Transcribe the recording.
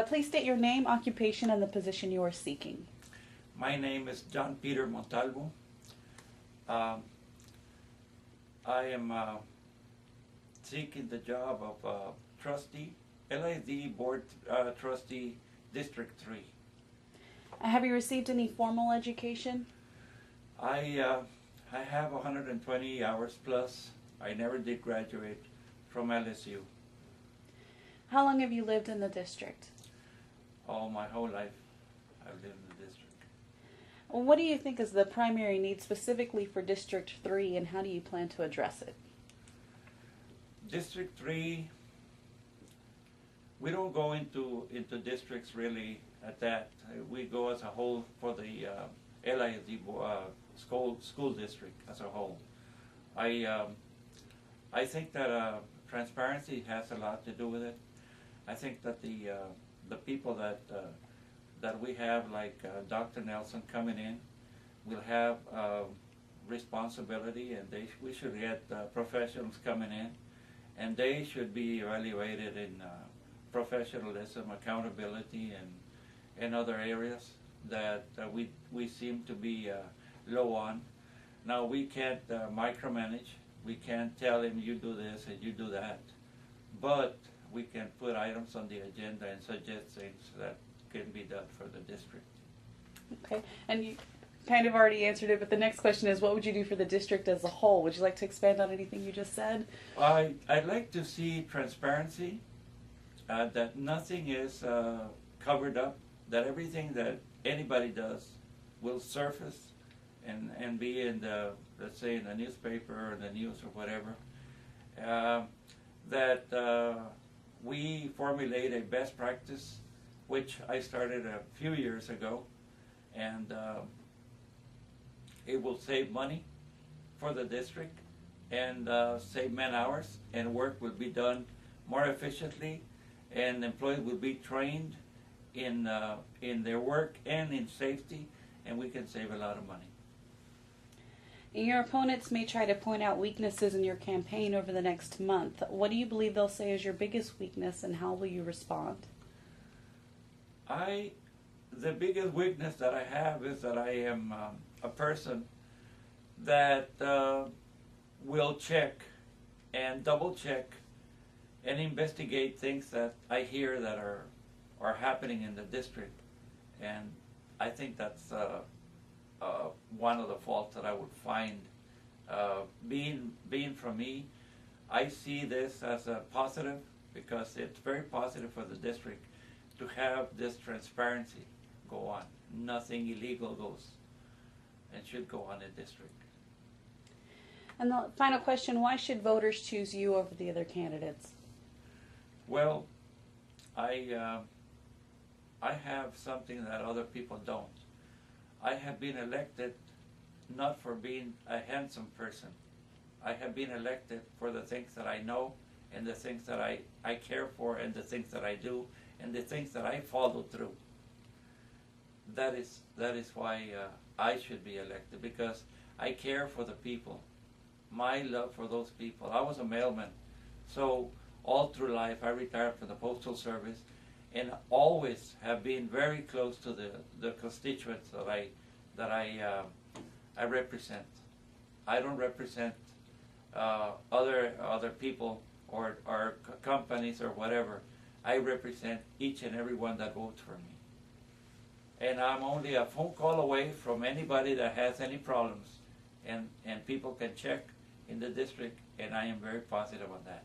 Please state your name, occupation, and the position you are seeking. My name is John Peter Montalvo. Um, I am seeking the job of trustee, LISD board trustee, District 3. Have you received any formal education? I have 120 hours plus. I never did graduate from LSU. How long have you lived in the district? All my whole life I've lived in the district. What do you think is the primary need specifically for District 3, and how do you plan to address it? District 3, we don't go into districts really at that. We go as a whole for the LISD school district as a whole. I think that transparency has a lot to do with it. I think that the people that we have, like Dr. Nelson coming in, will have responsibility, and we should get professionals coming in, and they should be evaluated in professionalism, accountability, and other areas that we seem to be low on. Now, we can't micromanage. We can't tell him you do this and you do that, but we can put items on the agenda and suggest things that can be done for the district. Okay, and you kind of already answered it, but the next question is, what would you do for the district as a whole? Would you like to expand on anything you just said? I'd like to see transparency, that nothing is covered up, that everything that anybody does will surface and be in the, let's say, in the newspaper or the news or whatever. That we formulate a best practice, which I started a few years ago, and it will save money for the district and save man hours, and work will be done more efficiently, and employees will be trained in their work and in safety, and we can save a lot of money. Your opponents may try to point out weaknesses in your campaign over the next month. What do you believe they'll say is your biggest weakness, and how will you respond? The biggest weakness that I have is that I am a person that will check and double check and investigate things that I hear that are happening in the district, and I think that's one of the faults that I would find. Being from me, I see this as a positive, because it's very positive for the district to have this transparency go on. Nothing illegal goes and should go on in district. And the final question, why should voters choose you over the other candidates? Well, I have something that other people don't. I have been elected not for being a handsome person. I have been elected for the things that I know, and the things that I care for, and the things that I do, and the things that I follow through. That is why I should be elected, because I care for the people. My love for those people. I was a mailman, so all through life I retired from the Postal Service, and always have been very close to the constituents that I represent. I don't represent other people or companies or whatever. I represent each and every one that votes for me. And I'm only a phone call away from anybody that has any problems, and people can check in the district, and I am very positive on that.